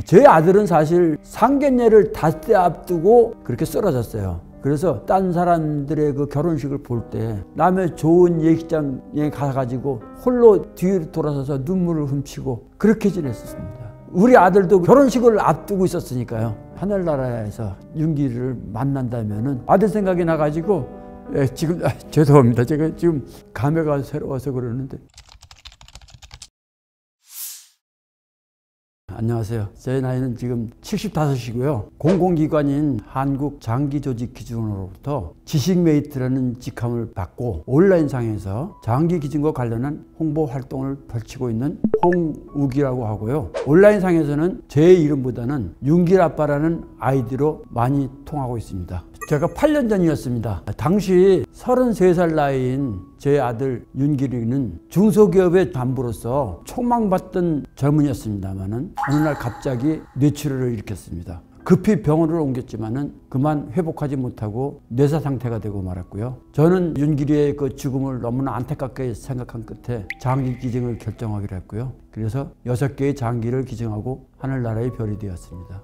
제 아들은 사실 상견례를 닷새 앞두고 그렇게 쓰러졌어요. 그래서 딴 사람들의 그 결혼식을 볼 때 남의 좋은 예식장에 가가지고 홀로 뒤로 돌아서서 눈물을 훔치고 그렇게 지냈었습니다. 우리 아들도 결혼식을 앞두고 있었으니까요. 하늘나라에서 윤기를 만난다면은 아들 생각이 나가지고 지금 죄송합니다. 제가 지금 감회가 새로워서 그러는데. 안녕하세요. 제 나이는 지금 75이고요. 공공기관인 한국장기조직기준으로부터 지식메이트라는 직함을 받고 온라인상에서 장기기준과 관련한 홍보 활동을 펼치고 있는 홍욱이라고 하고요. 온라인상에서는 제 이름보다는 윤길아빠라는 아이디로 많이 통하고 있습니다. 제가 8년 전이었습니다. 당시 33살 나이인 제 아들 윤길이는 중소기업의 간부로서 촉망받던 젊은이였습니다만은 어느 날 갑자기 뇌출혈을 일으켰습니다. 급히 병원을 옮겼지만은 그만 회복하지 못하고 뇌사 상태가 되고 말았고요. 저는 윤길이의 그 죽음을 너무나 안타깝게 생각한 끝에 장기 기증을 결정하기로 했고요. 그래서 6개의 장기를 기증하고 하늘나라의 별이 되었습니다.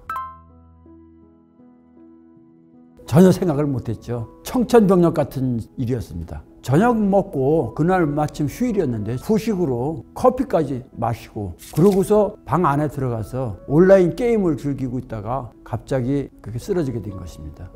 전혀 생각을 못했죠. 청천벽력 같은 일이었습니다. 저녁 먹고 그날 마침 휴일이었는데 후식으로 커피까지 마시고 그러고서 방 안에 들어가서 온라인 게임을 즐기고 있다가 갑자기 그렇게 쓰러지게 된 것입니다.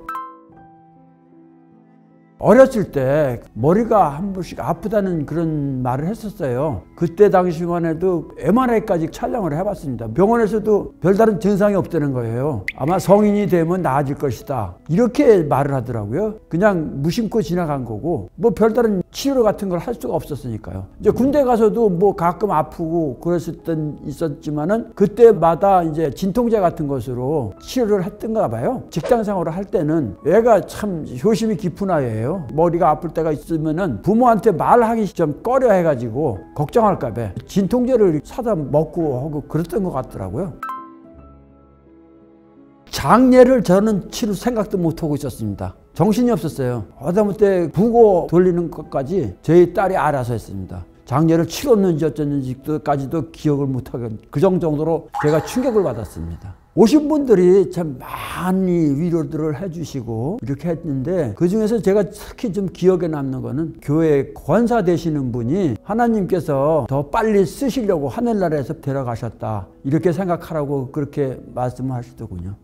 어렸을 때 머리가 한 번씩 아프다는 그런 말을 했었어요. 그때 당시만 해도 MRI까지 촬영을 해봤습니다. 병원에서도 별다른 증상이 없다는 거예요. 아마 성인이 되면 나아질 것이다 이렇게 말을 하더라고요. 그냥 무심코 지나간 거고 뭐 별다른 치료 같은 걸 할 수가 없었으니까요. 이제 군대 가서도 뭐 가끔 아프고 그랬을 땐 있었지만은 그때마다 이제 진통제 같은 것으로 치료를 했던가 봐요. 직장 생활을 할 때는 애가 참 효심이 깊은 아이예요. 머리가 아플 때가 있으면은 부모한테 말하기 좀 꺼려 해가지고 걱정할까 봐 진통제를 사다 먹고 하고 그랬던 것 같더라고요. 장례를 저는 치를 생각도 못하고 있었습니다. 정신이 없었어요. 하다못해 부고 돌리는 것까지 저희 딸이 알아서 했습니다. 장례를 치렀는지 어쩌는지까지도 기억을 못하게 그 정도로 제가 충격을 받았습니다. 오신 분들이 참 많이 위로들을 해주시고 이렇게 했는데 그중에서 제가 특히 좀 기억에 남는 거는 교회 권사 되시는 분이 하나님께서 더 빨리 쓰시려고 하늘나라에서 데려가셨다 이렇게 생각하라고 그렇게 말씀을 하시더군요.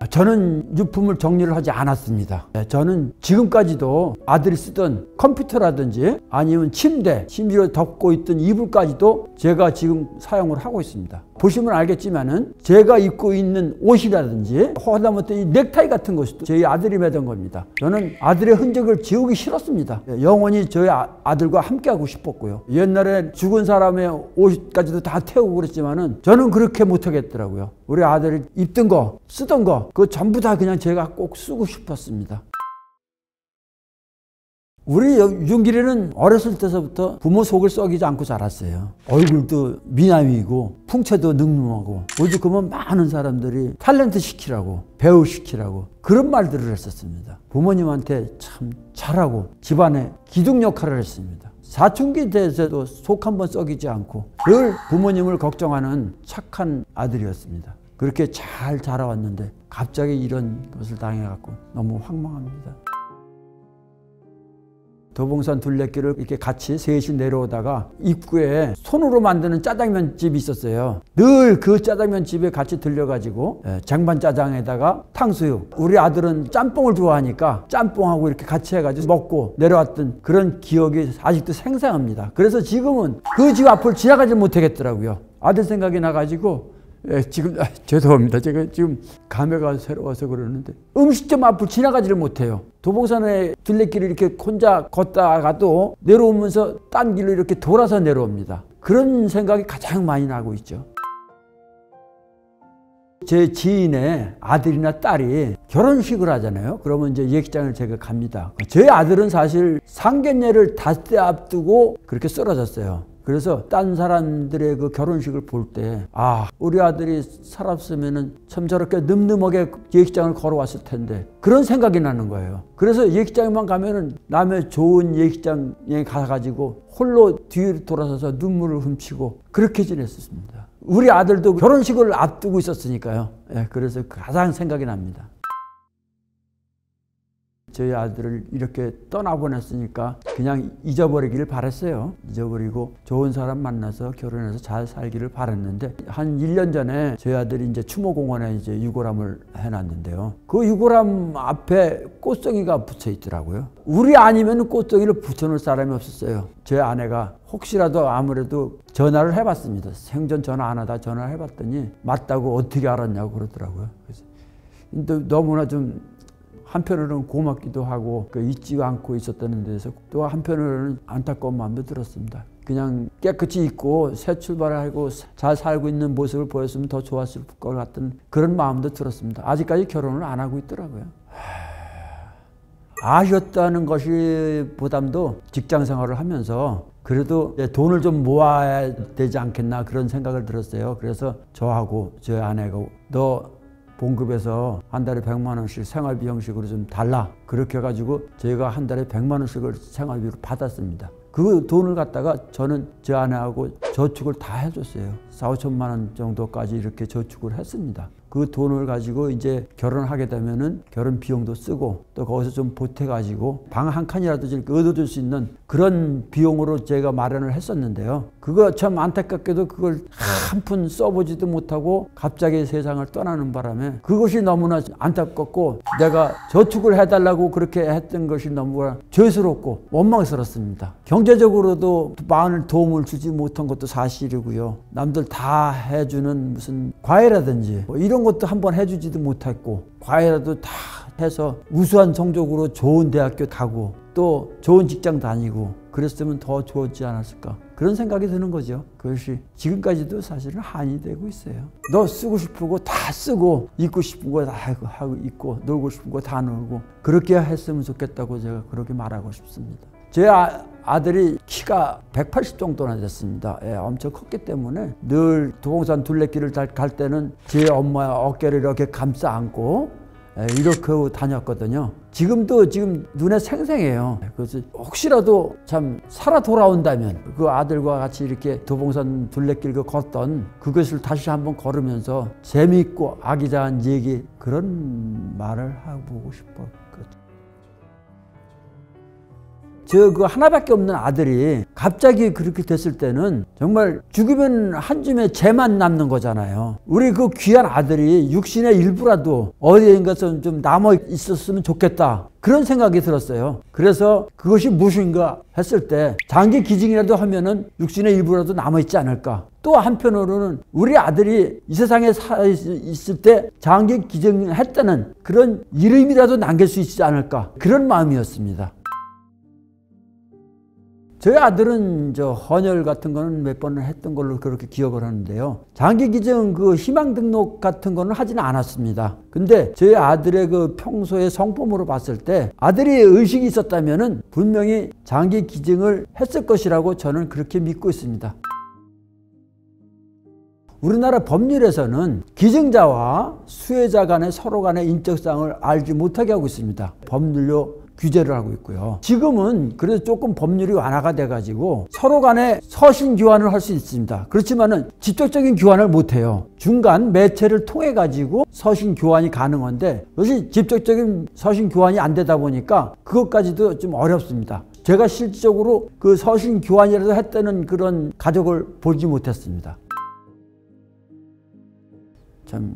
저는 유품을 정리를 하지 않았습니다. 저는 지금까지도 아들이 쓰던 컴퓨터라든지 아니면 침대, 심지어 덮고 있던 이불까지도 제가 지금 사용을 하고 있습니다. 보시면 알겠지만은 제가 입고 있는 옷이라든지 하다못해 이 넥타이 같은 것도 저희 아들이 매던 겁니다. 저는 아들의 흔적을 지우기 싫었습니다. 영원히 저희 아들과 함께 하고 싶었고요. 옛날에 죽은 사람의 옷까지도 다 태우고 그랬지만은 저는 그렇게 못하겠더라고요. 우리 아들이 입던 거, 쓰던 거 그거 전부 다 그냥 제가 꼭 쓰고 싶었습니다. 우리 윤길이는 어렸을 때서부터 부모 속을 썩이지 않고 자랐어요. 얼굴도 미남이고 풍채도 늠름하고 오죽하면 많은 사람들이 탤런트 시키라고 배우 시키라고 그런 말들을 했었습니다. 부모님한테 참 잘하고 집안에 기둥 역할을 했습니다. 사춘기 때에도 속 한번 썩이지 않고 늘 부모님을 걱정하는 착한 아들이었습니다. 그렇게 잘 자라왔는데 갑자기 이런 것을 당해갖고 너무 황망합니다. 도봉산 둘레길을 이렇게 같이 셋이 내려오다가 입구에 손으로 만드는 짜장면 집이 있었어요. 늘 그 짜장면 집에 같이 들려가지고 쟁반 짜장에다가 탕수육. 우리 아들은 짬뽕을 좋아하니까 짬뽕하고 이렇게 같이 해가지고 먹고 내려왔던 그런 기억이 아직도 생생합니다. 그래서 지금은 그 집 앞을 지나가지 못하겠더라고요. 아들 생각이 나가지고 지금 죄송합니다. 제가 지금 감회가 새로워서 그러는데 음식점 앞을 지나가지를 못해요. 도봉산의 둘레길을 이렇게 혼자 걷다가도 내려오면서 딴 길로 이렇게 돌아서 내려옵니다. 그런 생각이 가장 많이 나고 있죠. 제 지인의 아들이나 딸이 결혼식을 하잖아요. 그러면 이제 예식장을 제가 갑니다. 제 아들은 사실 상견례를 닷새 앞두고 그렇게 쓰러졌어요. 그래서 딴 사람들의 그 결혼식을 볼 때 우리 아들이 살았으면은 참 저렇게 늠름하게 예식장을 걸어왔을 텐데 그런 생각이 나는 거예요. 그래서 예식장에만 가면은 남의 좋은 예식장에 가가지고 홀로 뒤로 돌아서서 눈물을 훔치고 그렇게 지냈었습니다. 우리 아들도 결혼식을 앞두고 있었으니까요. 예, 그래서 가장 생각이 납니다. 저희 아들을 이렇게 떠나보냈으니까 그냥 잊어버리기를 바랬어요. 잊어버리고 좋은 사람 만나서 결혼해서 잘 살기를 바랬는데, 한 1년 전에 저희 아들이 이제 추모공원에 이제 유골함을 해놨는데요. 그 유골함 앞에 꽃송이가 붙여 있더라고요. 우리 아니면 꽃송이를 붙여놓을 사람이 없었어요. 제 아내가 혹시라도 아무래도 전화를 해봤습니다. 생전 전화 안 하다 전화를 해봤더니 맞다고 어떻게 알았냐고 그러더라고요. 그래서 근데 너무나 좀 한편으로는 고맙기도 하고 잊지 않고 있었다는 데서 또 한편으로는 안타까운 마음도 들었습니다. 그냥 깨끗이 잊고 새 출발하고 잘 살고 있는 모습을 보였으면 더 좋았을 것 같은 그런 마음도 들었습니다. 아직까지 결혼을 안 하고 있더라고요. 아쉬웠다는 것이 보담도 직장 생활을 하면서 그래도 돈을 좀 모아야 되지 않겠나 그런 생각을 들었어요. 그래서 저하고 저희 아내가 너 봉급에서 한 달에 100만 원씩 생활비 형식으로 좀 달라. 그렇게 해가지고 저희가 한 달에 100만 원씩을 생활비로 받았습니다. 그 돈을 갖다가 저는 제 아내하고 저축을 다 해줬어요. 4, 5천만 원 정도까지 이렇게 저축을 했습니다. 그 돈을 가지고 이제 결혼하게 되면은 결혼 비용도 쓰고 또 거기서 좀 보태가지고 방 한 칸이라도 얻어줄 수 있는 그런 비용으로 제가 마련을 했었는데요. 그거 참 안타깝게도 그걸 한 푼 써보지도 못하고 갑자기 세상을 떠나는 바람에 그것이 너무나 안타깝고 내가 저축을 해달라고 그렇게 했던 것이 너무나 죄스럽고 원망스럽습니다. 경제적으로도 많은 도움을 주지 못한 것도 사실이고요. 남들 다 해주는 무슨 과외라든지 뭐 이런 것도 한번 해주지도 못했고 과외라도 다 해서 우수한 성적으로 좋은 대학교 가고 또 좋은 직장 다니고 그랬으면 더 좋았지 않았을까 그런 생각이 드는 거죠. 그것이 지금까지도 사실은 한이 되고 있어요. 너 쓰고 싶은 거 다 쓰고 입고 싶은 거 다 하고 입고 놀고 싶은 거 다 놀고 그렇게 했으면 좋겠다고 제가 그렇게 말하고 싶습니다. 제 아들이 키가 180 정도나 됐습니다. 예, 엄청 컸기 때문에 늘 도봉산 둘레길을 갈 때는 제 엄마의 어깨를 이렇게 감싸 안고 이렇게 하고 다녔거든요. 지금도 지금 눈에 생생해요. 그래서 혹시라도 참 살아 돌아온다면 그 아들과 같이 이렇게 도봉산 둘레길 걷던 그것을 다시 한번 걸으면서 재미있고 아기자기한 얘기 그런 말을 하고 싶었거든요. 저 그 하나밖에 없는 아들이 갑자기 그렇게 됐을 때는 정말 죽으면 한 줌의 재만 남는 거잖아요. 우리 그 귀한 아들이 육신의 일부라도 어디인가서 좀 남아 있었으면 좋겠다 그런 생각이 들었어요. 그래서 그것이 무엇인가 했을 때 장기 기증이라도 하면은 육신의 일부라도 남아 있지 않을까. 또 한편으로는 우리 아들이 이 세상에 있을 때 장기 기증했다는 그런 이름이라도 남길 수 있지 않을까 그런 마음이었습니다. 저희 아들은 저 헌혈 같은 거는 몇 번을 했던 걸로 그렇게 기억을 하는데요. 장기 기증 그 희망 등록 같은 거는 하지는 않았습니다. 근데 저희 아들의 그 평소의 성품으로 봤을 때 아들이 의식이 있었다면은 분명히 장기 기증을 했을 것이라고 저는 그렇게 믿고 있습니다. 우리나라 법률에서는 기증자와 수혜자 간의 서로 간의 인적사항을 알지 못하게 하고 있습니다. 법률로 규제를 하고 있고요. 지금은 그래도 조금 법률이 완화가 돼가지고 서로 간에 서신 교환을 할 수 있습니다. 그렇지만은 직접적인 교환을 못해요. 중간 매체를 통해 가지고 서신 교환이 가능한데 그것이 직접적인 서신 교환이 안 되다 보니까 그것까지도 좀 어렵습니다. 제가 실질적으로 그 서신 교환이라도 했다는 그런 가족을 보지 못했습니다. 참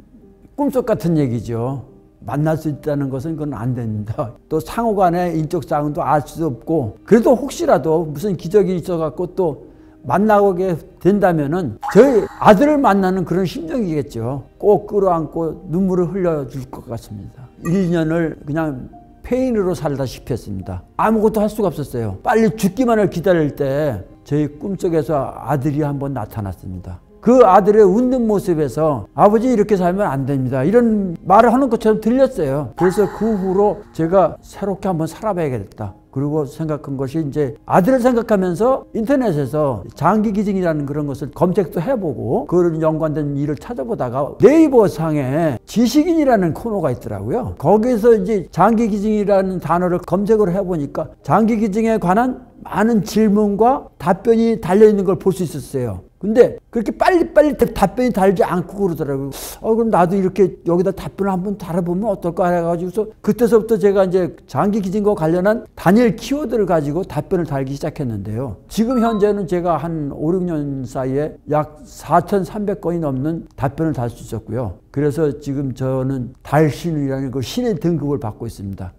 꿈속 같은 얘기죠. 만날 수 있다는 것은 그건 안 됩니다. 또 상호간의 인적사항도 알 수 없고 그래도 혹시라도 무슨 기적이 있어갖고 또 만나게 된다면은 저희 아들을 만나는 그런 심정이겠죠. 꼭 끌어안고 눈물을 흘려줄 것 같습니다. 1년을 그냥 폐인으로 살다시피 했습니다. 아무것도 할 수가 없었어요. 빨리 죽기만을 기다릴 때 저희 꿈속에서 아들이 한번 나타났습니다. 그 아들의 웃는 모습에서 아버지 이렇게 살면 안 됩니다 이런 말을 하는 것처럼 들렸어요. 그래서 그 후로 제가 새롭게 한번 살아봐야겠다 그리고 생각한 것이 이제 아들을 생각하면서 인터넷에서 장기 기증이라는 그런 것을 검색도 해보고 그런 연관된 일을 찾아보다가 네이버 상에 지식인이라는 코너가 있더라고요. 거기서 이제 장기 기증이라는 단어를 검색을 해보니까 장기 기증에 관한 많은 질문과 답변이 달려있는 걸 볼 수 있었어요. 근데 그렇게 빨리빨리 답변이 달지 않고 그러더라고요. 그럼 나도 이렇게 여기다 답변을 한번 달아보면 어떨까 해가지고서 그때서부터 제가 이제 장기 기증과 관련한 단일 키워드를 가지고 답변을 달기 시작했는데요. 지금 현재는 제가 한 5, 6년 사이에 약 4,300건이 넘는 답변을 달 수 있었고요. 그래서 지금 저는 달신이라는 그 신의 등급을 받고 있습니다.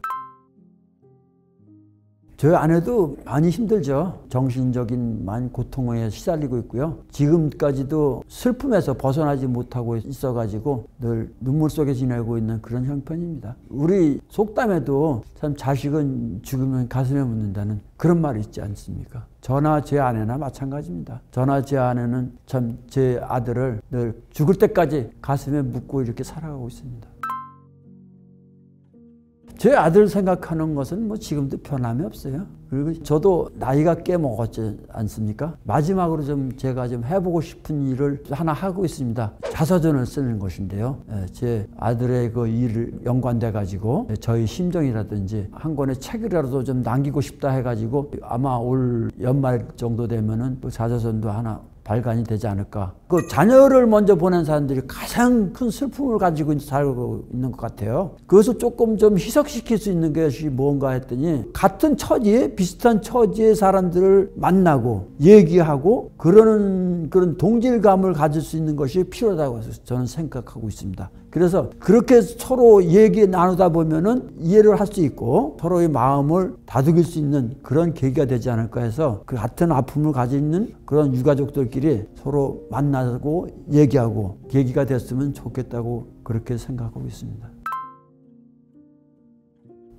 저희 아내도 많이 힘들죠. 정신적인 많은 고통에 시달리고 있고요. 지금까지도 슬픔에서 벗어나지 못하고 있어가지고 늘 눈물 속에 지내고 있는 그런 형편입니다. 우리 속담에도 참 자식은 죽으면 가슴에 묻는다는 그런 말이 있지 않습니까? 저나 제 아내나 마찬가지입니다. 저나 제 아내는 참 제 아들을 늘 죽을 때까지 가슴에 묻고 이렇게 살아가고 있습니다. 제 아들 생각하는 것은 뭐 지금도 변함이 없어요. 그리고 저도 나이가 꽤 먹었지 않습니까? 마지막으로 좀 제가 좀 해보고 싶은 일을 하나 하고 있습니다. 자서전을 쓰는 것인데요. 제 아들의 그 일을 연관돼 가지고 저희 심정이라든지 한 권의 책이라도 좀 남기고 싶다 해가지고 아마 올 연말 정도 되면은 그 자서전도 하나 발간이 되지 않을까. 그 자녀를 먼저 보낸 사람들이 가장 큰 슬픔을 가지고 살고 있는 것 같아요. 그것을 조금 좀 희석시킬 수 있는 것이 뭔가 했더니 같은 처지에 비슷한 처지의 사람들을 만나고 얘기하고 그런 동질감을 가질 수 있는 것이 필요하다고 저는 생각하고 있습니다. 그래서 그렇게 서로 얘기 나누다 보면은 이해를 할 수 있고 서로의 마음을 다독일 수 있는 그런 계기가 되지 않을까 해서 그 같은 아픔을 가지고 있는 그런 유가족들끼리 서로 만나고 얘기하고 계기가 됐으면 좋겠다고 그렇게 생각하고 있습니다.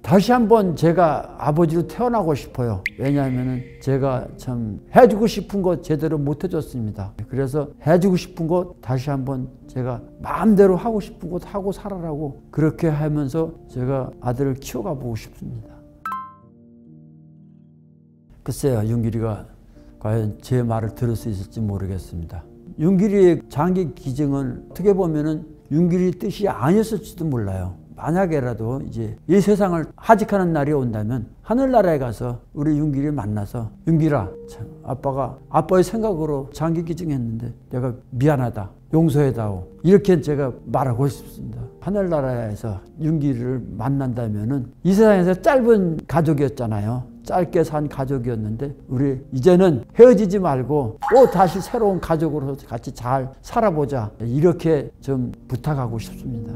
다시 한번 제가 아버지로 태어나고 싶어요. 왜냐하면 제가 참 해주고 싶은 거 제대로 못 해줬습니다. 그래서 해주고 싶은 거 다시 한번 제가 마음대로 하고 싶은 것 하고 살아라고 그렇게 하면서 제가 아들을 키워가 보고 싶습니다. 글쎄요, 윤길이가 과연 제 말을 들을 수 있을지 모르겠습니다. 윤길이의 장기 기증은 어떻게 보면은 윤길이 뜻이 아니었을지도 몰라요. 만약에라도 이제 이 세상을 하직하는 날이 온다면 하늘나라에 가서 우리 윤길이 만나서 윤길아, 참 아빠가 아빠의 생각으로 장기 기증했는데 내가 미안하다, 용서해다오, 이렇게 제가 말하고 싶습니다. 하늘나라에서 윤길이를 만난다면은 이 세상에서 짧은 가족이었잖아요. 짧게 산 가족이었는데 우리 이제는 헤어지지 말고 또 다시 새로운 가족으로 같이 잘 살아보자, 이렇게 좀 부탁하고 싶습니다.